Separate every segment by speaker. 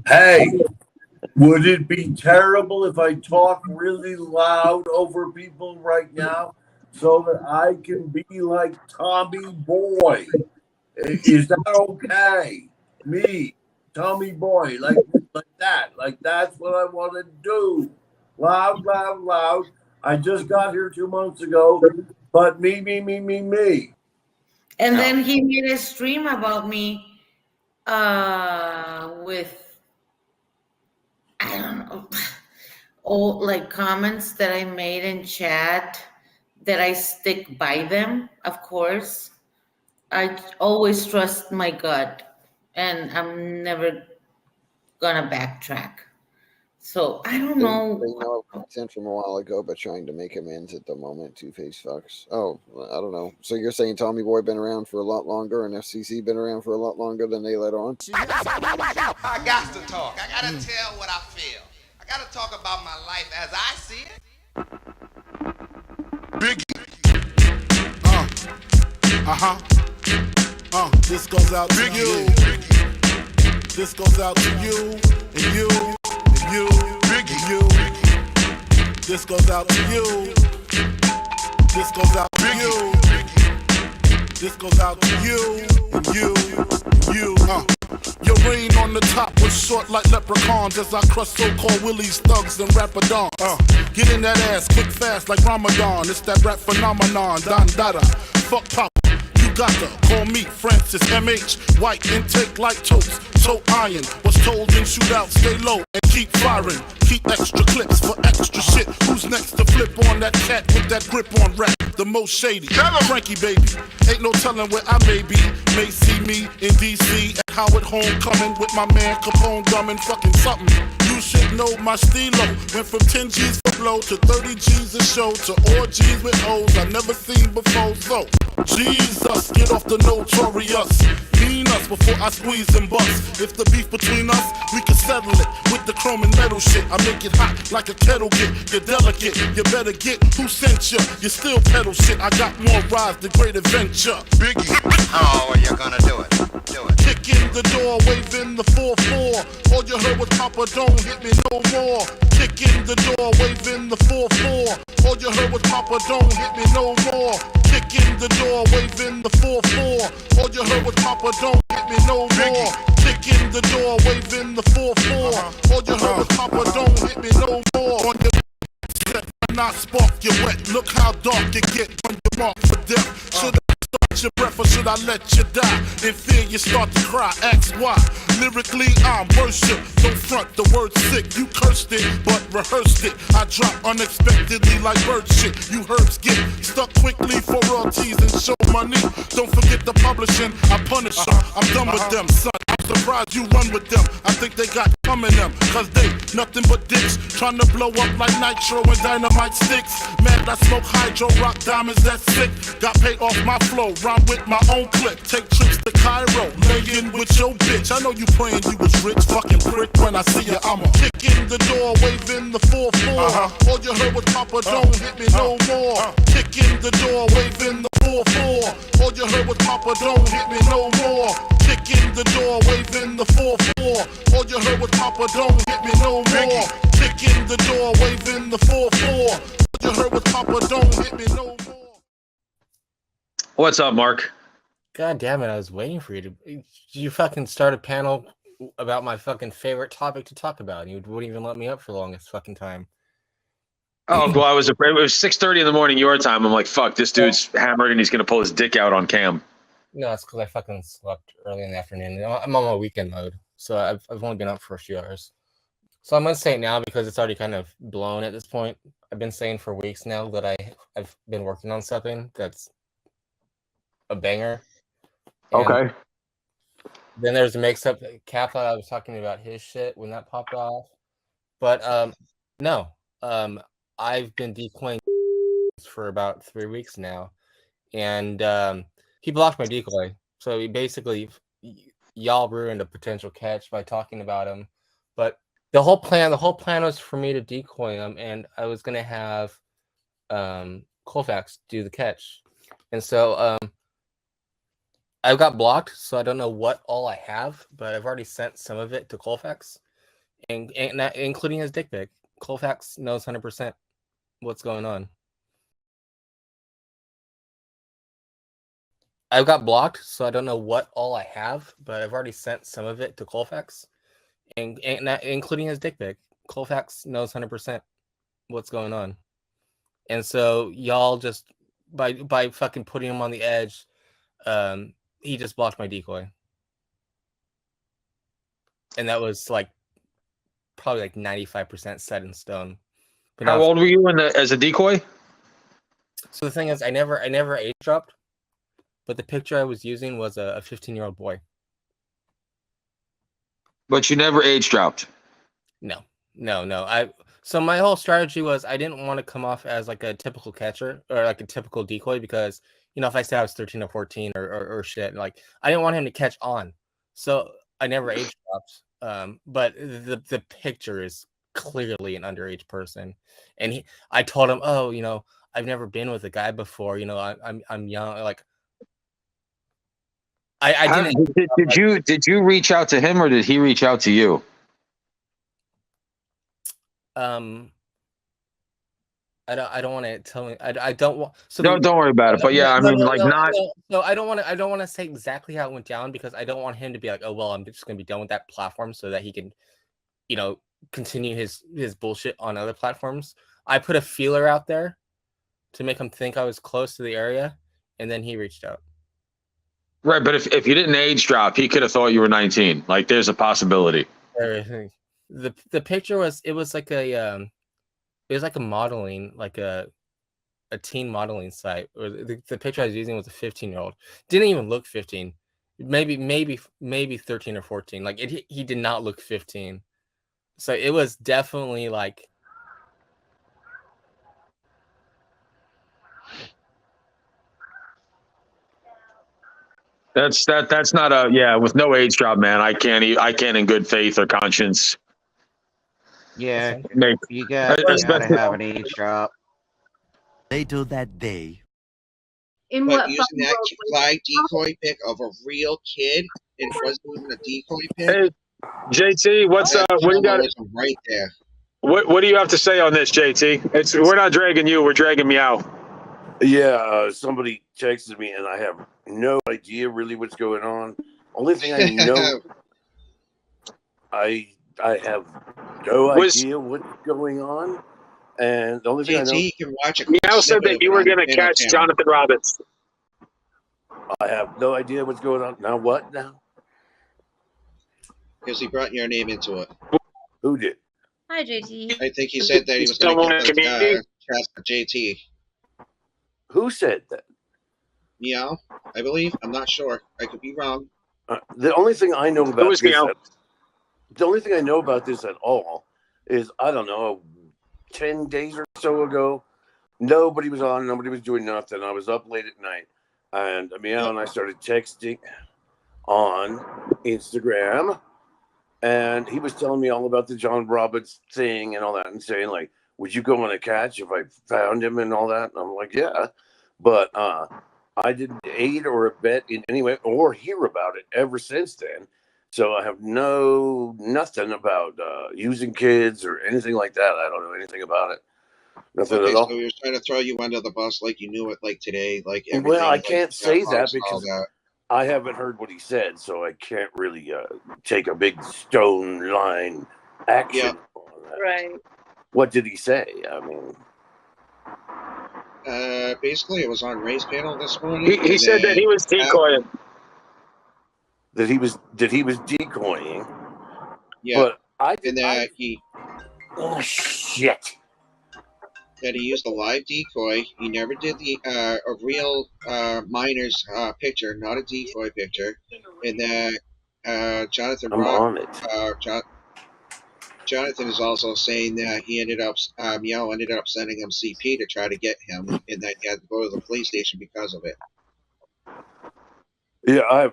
Speaker 1: Hey, would it be terrible if I talk really loud over people right now so that I can be like Tommy Boy? Is that okay? Me, Tommy Boy, like that. Like that's what I want to do. Loud, loud, loud. I just got here 2 months ago, but me.
Speaker 2: And
Speaker 1: Now,
Speaker 2: then he made a stream about me with, I don't know, all like comments that I made in chat that I stick by them, of course. I always trust my gut and I'm never gonna backtrack. So I don't
Speaker 3: They
Speaker 2: know.
Speaker 3: know consent from a while ago, but trying to make amends at the moment. Two-face fucks. Oh, I don't know. So you're saying Tommy Boy been around for a lot longer, and FCC been around for a lot longer than they let on?
Speaker 4: I got to talk. I got to tell what I feel. I got to talk about my life as I see it.
Speaker 5: Biggie. This goes out to you. This goes out to you and you and you and you. This goes out to you. This goes out to you. This goes out to you and you and you. Your reign on the top was short like leprechauns as I crush so-called willies, thugs, and rapadons. Get in that ass quick fast like Ramadan. It's that rap phenomenon, Don Dada. Fuck pop. Gotta call me Francis MH. White intake like toast, toe iron. Was told in shootout, stay low and keep firing. Keep extra clips for extra shit. Who's next to flip on that cat with that grip on rap? The most shady, Frankie baby. Ain't no telling where I may be. May see me in DC at Howard Homecoming with my man Capone gumming fucking something. You should know my stilo. Went from 10 G's for blow to 30 G's a show to orgies with O's I never seen before. So Jesus, get off the notorious. Mean us before I squeeze and bust. If the beef between us, we can settle it with the chrome and metal shit. I make it hot like a kettle get. You're delicate, you better get who sent you. You still pedal shit. I got more rides than Great Adventure. Biggie.
Speaker 4: How are you gonna do it? Do it.
Speaker 5: Kick in the door, waving the 4-4. All you heard was Papa, don't hit me no more. Kick in the door, waving the 4-4. All you heard was Papa, don't hit me no more. Kick in the door, waving the 4-4. All you heard was Papa, don't hit me no more. Kick in the door, waving the 4-4. All you heard was Papa, don't hit me no more. On your set, when I spark you wet. Look how dark you get when you mark for death. Should I start your breath or should I let you die? In fear you start to cry, ask why. Lyrically I'm worship, don't front the word sick. You cursed it, but rehearsed it. I drop unexpectedly like bird shit. You herbs get stuck quickly for royalties and show money. Don't forget the publishing, I punish them. I'm done with them, son. I'm surprised you run with them. I think they got coming them, cause they nothing but dicks. Trying to blow up like nitro and dynamite sticks. Man, I smoke hydro, rock diamonds, that's sick. Got paid off my flow, rhyme with my own clip. Take trips to Cairo, lay in with your bitch. I know you praying you was rich, fucking prick. When I see you, I'ma kick in the door, waving the 4-4. All you heard was Papa, don't hit me no more. Kick in the door, waving the 4-4. All you heard was Papa, don't hit me no more. Kick in the door, waving the 4-4. All you heard was Papa, don't hit me no more. Kick in the door, waving the 4-4. All you heard was Papa, don't hit me no more.
Speaker 6: What's up, Mark?
Speaker 7: God damn it, I was waiting for you to... You fucking start a panel about my fucking favorite topic to talk about, and you wouldn't even let me up for the longest fucking time.
Speaker 6: Oh, well, it was 6:30 in the morning your time. I'm like, fuck, this dude's hammered and he's going to pull his dick out on cam.
Speaker 7: No, it's because I fucking slept early in the afternoon. I'm on my weekend mode, so I've only been up for a few hours. So I'm going to say it now because it's already kind of blown at this point. I've been saying for weeks now that I've been working on something that's a banger. And
Speaker 6: Okay.
Speaker 7: then there's a mix-up. Cap thought I was talking about his shit when that popped off. But no. I've been decoying for about 3 weeks now. And he blocked my decoy. So he basically, y'all ruined a potential catch by talking about him. But the whole plan was for me to decoy him, and I was gonna have Colfax do the catch. And so I've got blocked, so I don't know what all I have, but I've already sent some of it to Colfax, and including his dick pic. Colfax knows 100% what's going on. I've got blocked, so I don't know what all I have, but I've already sent some of it to Colfax, and including his dick pic. Colfax knows 100% what's going on, and so y'all just by fucking putting him on the edge, he just blocked my decoy, and that was like probably like 95% set in stone. But
Speaker 6: How old were you as a decoy?
Speaker 7: So the thing is, I never age dropped, but the picture I was using was a 15-year-old boy.
Speaker 6: But you never age dropped.
Speaker 7: No. So my whole strategy was I didn't want to come off as like a typical catcher or like a typical decoy, because if I said I was 13 or 14 or shit, like I didn't want him to catch on. So I never age dropped. But the picture is clearly an underage person, and I told him, oh, I've never been with a guy before. I'm young. Like I didn't.
Speaker 6: Did you reach out to him, or did he reach out to you?
Speaker 7: I don't want to tell me. I don't want. So
Speaker 6: don't worry about it. But yeah, I mean, not.
Speaker 7: So I don't want to say exactly how it went down, because I don't want him to be like, oh well, I'm just gonna be done with that platform, so that he can, continue his bullshit on other platforms. I put a feeler out there to make him think I was close to the area, and then he reached out.
Speaker 6: Right, but if you didn't age drop, he could have thought you were 19. Like, there's a possibility.
Speaker 7: The picture was like a modeling, like a teen modeling site. Or the picture I was using was a 15-year-old. Didn't even look 15. Maybe 13 or 14. Like he did not look 15. So it was definitely like.
Speaker 6: That's not with no age drop, man. I can't in good faith or conscience.
Speaker 8: Yeah, you gotta have an age drop.
Speaker 9: Later that day.
Speaker 10: But using that live decoy pic of a real kid, it wasn't even a decoy pic.
Speaker 6: Hey, JT, what do you got?
Speaker 10: Right there.
Speaker 6: What do you have to say on this, JT? We're not dragging you, we're dragging Meow.
Speaker 1: Yeah, somebody texted me, and I have no idea really what's going on. Only thing I know, I have no idea what's going on, and the only thing I know,
Speaker 10: you can watch it.
Speaker 6: Meow said that you were going to catch Jonathan Robbins.
Speaker 1: I have no idea what's going on now. What now?
Speaker 10: Because he brought your name into it.
Speaker 1: Who did?
Speaker 11: Hi, JT.
Speaker 10: I think he said that he was going to get for JT.
Speaker 1: Who said that?
Speaker 10: Meow, I believe. I'm not sure. I could be wrong.
Speaker 1: The only thing I know about this,
Speaker 6: Meow?
Speaker 1: The only thing I know about this at all is, I don't know, 10 days or so ago, nobody was on, nobody was doing nothing. I was up late at night, and Meow and I started texting on Instagram, and he was telling me all about the John Roberts thing and all that, and saying, like, would you go on a catch if I found him and all that? And I'm like, yeah. But I didn't aid or abet in any way or hear about it ever since then. So I have nothing about using kids or anything like that. I don't know anything about it. Nothing at all.
Speaker 10: So he was trying to throw you under the bus like you knew it, like today, like everything.
Speaker 1: Well, I can't say that because I haven't heard what he said, so I can't really take a big stone line action on that.
Speaker 11: Right.
Speaker 1: What did he say? I mean,
Speaker 10: basically, it was on Ray's panel this morning.
Speaker 6: He said that he was decoying.
Speaker 1: That he was decoying.
Speaker 10: Yeah,
Speaker 1: but
Speaker 10: oh
Speaker 1: shit!
Speaker 10: That he used a live decoy. He never did a real miner's picture, not a decoy picture. And that Jonathan Jonathan is also saying that he ended up, Meow ended up sending him CP to try to get him, and that he had to go to the police station because of it.
Speaker 1: Yeah,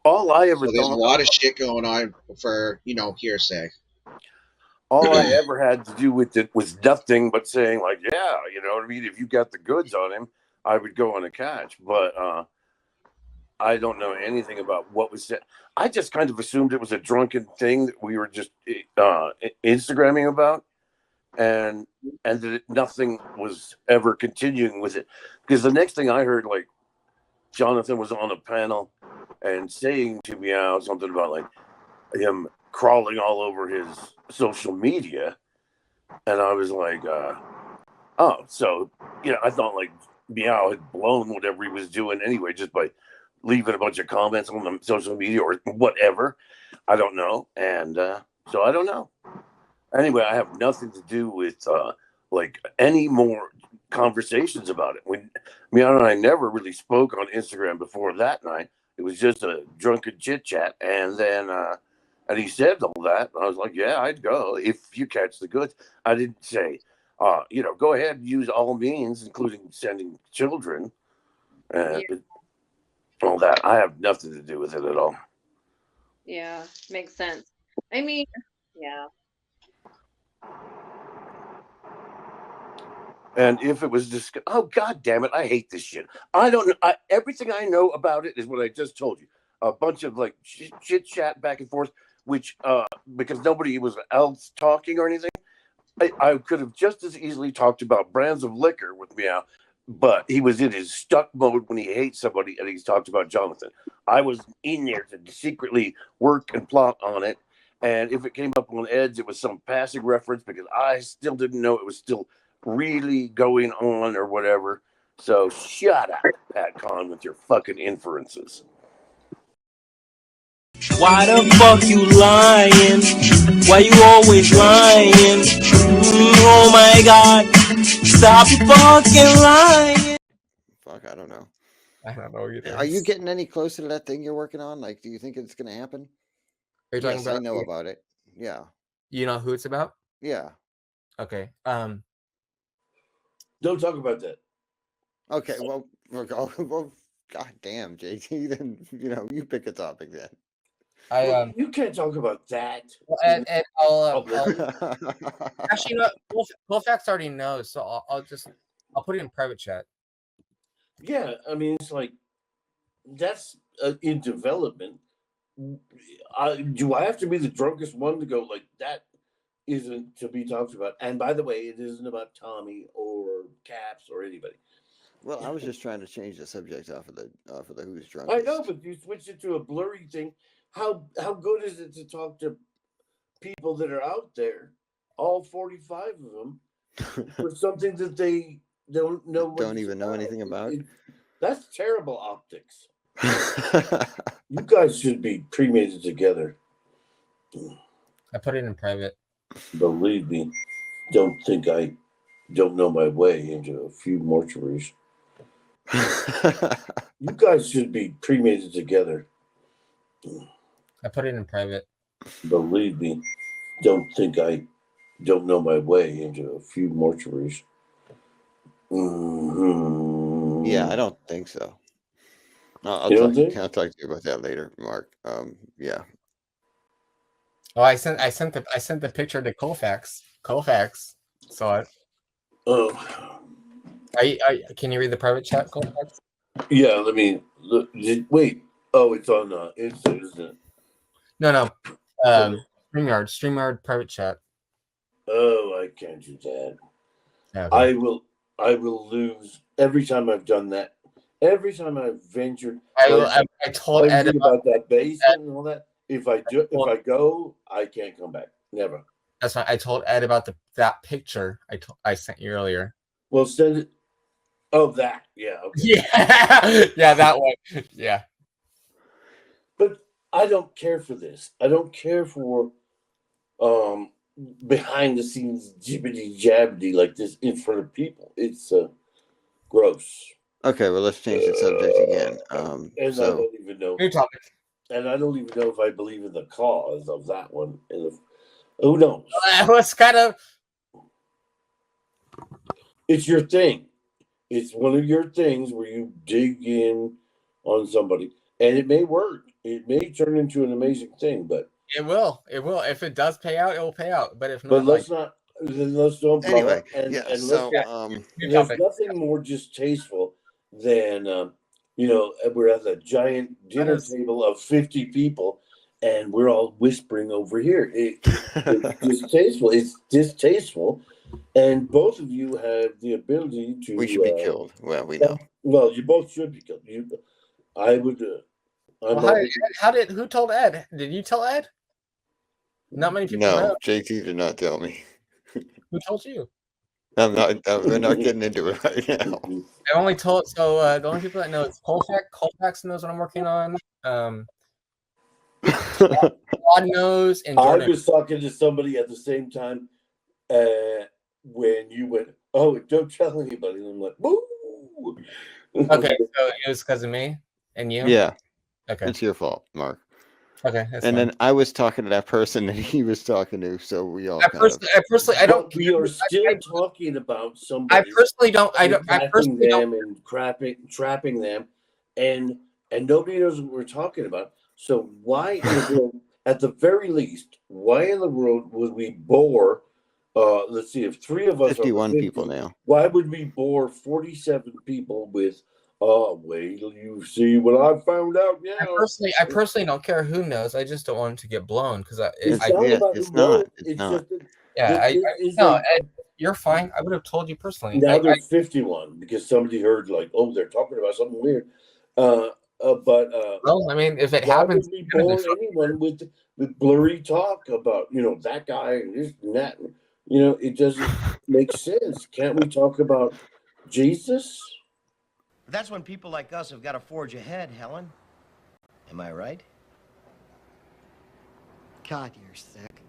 Speaker 1: all I ever
Speaker 10: so there's a lot of shit going on for, hearsay.
Speaker 1: All I ever had to do with it was nothing but saying, like, yeah, you know what I mean? If you got the goods on him, I would go on a catch. But I don't know anything about what was said. I just kind of assumed it was a drunken thing that we were just Instagramming about, and that nothing was ever continuing with it. Because the next thing I heard, like, Jonathan was on a panel and saying to Meow something about like him crawling all over his social media, and I was like, oh, so I thought like Meow had blown whatever he was doing anyway, just by leaving a bunch of comments on the social media or whatever. I don't know, and so I don't know. Anyway, I have nothing to do with like any more conversations about it. When Meow and I never really spoke on Instagram before that night. It was just a drunken chit chat, and then and he said all that. I was like, yeah, I'd go if you catch the goods. I didn't say, go ahead and use all means, including sending children and all that. I have nothing to do with it at all.
Speaker 11: Yeah, makes sense. I mean, yeah.
Speaker 1: And if it was just, oh god damn it, I hate this shit. I don't know. Everything I know about it is what I just told you. A bunch of like chit chat back and forth, which because nobody was else talking or anything, I could have just as easily talked about brands of liquor with Meow, but he was in his stuck mode when he hates somebody, and he's talked about Jonathan. I was in there to secretly work and plot on it, and if it came up on Ed's, it was some passing reference because I still didn't know it was still really going on or whatever. So shut up, Pat Con, with your fucking inferences.
Speaker 12: Why the fuck you lying? Why you always lying? Oh my god, stop fucking lying.
Speaker 3: Fuck, I don't know.
Speaker 7: I don't know either.
Speaker 3: Are you getting any closer to that thing you're working on? Like, do you think it's going to happen?
Speaker 7: Are you talking
Speaker 3: Yes,
Speaker 7: about?
Speaker 3: I know about it. Yeah.
Speaker 7: You know who it's about?
Speaker 3: Yeah.
Speaker 7: Okay.
Speaker 1: Don't talk about that.
Speaker 3: Okay. Well, god damn, JT. Then you pick a topic then.
Speaker 1: You can't talk about that.
Speaker 7: And I'll actually, Colfax already knows, so I'll put it in private chat.
Speaker 1: Yeah, I mean, it's like that's in development. Do I have to be the drunkest one to go like that? Isn't to be talked about. And by the way, it isn't about Tommy or Caps or anybody.
Speaker 3: Well, I was just trying to change the subject off of the who's drunk.
Speaker 1: I know, but you switched it to a blurry thing. How good is it to talk to people that are out there, all 45 of them, for something that they don't know?
Speaker 3: Don't even know anything about.
Speaker 1: That's terrible optics. You guys should be cremated together.
Speaker 7: I put it in private.
Speaker 1: Believe me, don't think I don't know my way into a few mortuaries. You guys should be cremated together.
Speaker 7: I put it in private.
Speaker 1: Believe me, don't think I don't know my way into a few mortuaries. Mm-hmm.
Speaker 3: Yeah, I don't think so. I'll talk to you about that later, Mark. Yeah.
Speaker 7: Oh, I sent the picture to Colfax. Colfax saw it.
Speaker 1: Oh.
Speaker 7: Can you read the private chat, Colfax?
Speaker 1: Yeah, let me look. Wait. Oh, it's on Insta, isn't it?
Speaker 7: No. StreamYard private chat.
Speaker 1: Oh, I can't do that.
Speaker 7: Okay.
Speaker 1: I will lose every time I've done that. Every time I've ventured.
Speaker 7: I told Ed
Speaker 1: about that basement and all that. If I go, I can't come back. Never.
Speaker 7: That's fine. I told Ed about that picture I sent you earlier.
Speaker 1: Well, send it. Oh, that. Yeah. Okay.
Speaker 7: Yeah, that one. Yeah.
Speaker 1: But I don't care for this. I don't care for behind the scenes jibbity jabbity like this in front of people. It's gross.
Speaker 3: Okay, well, let's change the subject again.
Speaker 1: And I don't even know.
Speaker 7: New topic.
Speaker 1: And I don't even know if I believe in the cause of that one. And who knows?
Speaker 7: It's kind of.
Speaker 1: It's your thing. It's one of your things where you dig in on somebody, and it may work. It may turn into an amazing thing, but
Speaker 7: it will. It will. If it does pay out, it will pay out. But if not,
Speaker 1: but let's not. Then let's don't.
Speaker 3: Anyway,
Speaker 1: and
Speaker 3: so
Speaker 1: there's nothing more distasteful than we're at a giant dinner table of 50 people, and we're all whispering over here. It's distasteful. It's distasteful, and both of you have the ability to.
Speaker 3: We should be killed. Well, we know.
Speaker 1: Well, you both should be killed. I would.
Speaker 7: Who told Ed? Did you tell Ed? Not many people know.
Speaker 3: No, JT did not tell me.
Speaker 7: Who told you?
Speaker 3: We're not getting into it right now.
Speaker 7: I only told the only people that know is Colfax. Colfax knows what I'm working on. Todd knows, and Jordan.
Speaker 1: I was talking to somebody at the same time when you went, "Oh, don't tell anybody." And I'm like, "Boo!"
Speaker 7: Okay, so it was because of me and you.
Speaker 3: Yeah.
Speaker 7: Okay,
Speaker 3: it's your fault, Mark.
Speaker 7: Okay,
Speaker 3: and fine. Then I was talking to that person that he was talking to, so we all.
Speaker 7: I personally, I don't.
Speaker 1: We are still talking about somebody.
Speaker 7: I personally don't. I personally
Speaker 1: them
Speaker 7: don't.
Speaker 1: And trapping them, and nobody knows what we're talking about. So why, in the world, at the very least, why in the world would we bore? Let's see, if 3 of us
Speaker 3: 51
Speaker 1: are 50,
Speaker 3: people now.
Speaker 1: Why would we bore 47 people with? Oh, wait till you see what I found out now.
Speaker 7: I personally don't care who knows. I just don't want it to get blown because
Speaker 1: it's not.
Speaker 7: Ed, you're fine. I would have told you personally.
Speaker 1: Now there's 51 because somebody heard like, oh, they're talking about something weird. Well,
Speaker 7: I mean, if it happens,
Speaker 1: we bore anyone with blurry talk about that guy and this and that. It doesn't make sense. Can't we talk about Jesus?
Speaker 13: That's when people like us have got to forge ahead, Helen. Am I right?
Speaker 14: God, you're sick.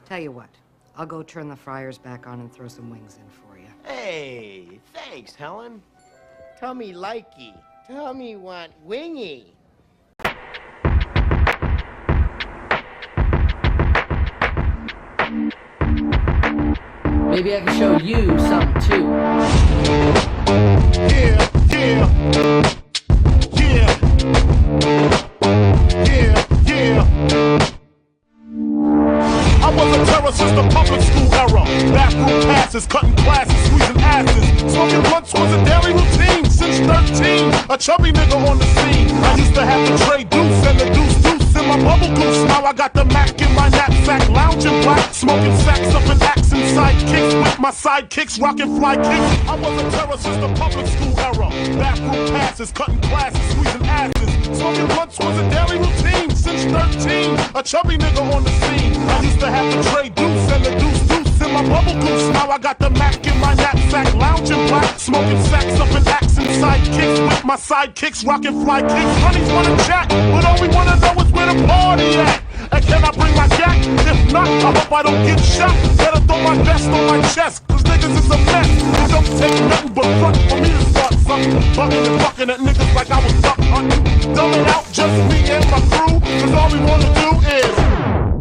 Speaker 14: Tell you what, I'll go turn the fryers back on and throw some wings in for you.
Speaker 13: Hey, thanks, Helen. Tummy likey. Tummy want wingy.
Speaker 15: Maybe I can show you something too.
Speaker 5: I was a terror since the public school era. Bathroom passes, cutting classes, squeezing asses. Smoking blunts was a daily routine since 13. A chubby nigga on the scene. I used to have the tray deuce and the deuce in my bubble goose. Now I got the Mac in my knapsack, lounging black, smoking sacks up in accent sidekicks with my sidekicks, rocking fly kicks. I was a terror since the public school era. Bathroom passes, cutting classes, squeezing asses. Smoking blunts was a daily routine since 13. A chubby nigga on the scene. I used to have the tray deuce and the deuce in my bubble goose. Now I got the Mac in my knapsack, lounging black, smoking sacks up in accent sidekicks with my sidekicks, rocking fly kicks. Honeys wanna chat, but all we wanna know is where the party at. And can I bring my jack? If not, I hope I don't get shot. Better throw my vest on my chest, cause niggas is a mess. It don't take nothing but front for me to start something. Bucking and fucking at niggas like I was duck hunting. Dumbing out just me and my crew, cause all we wanna do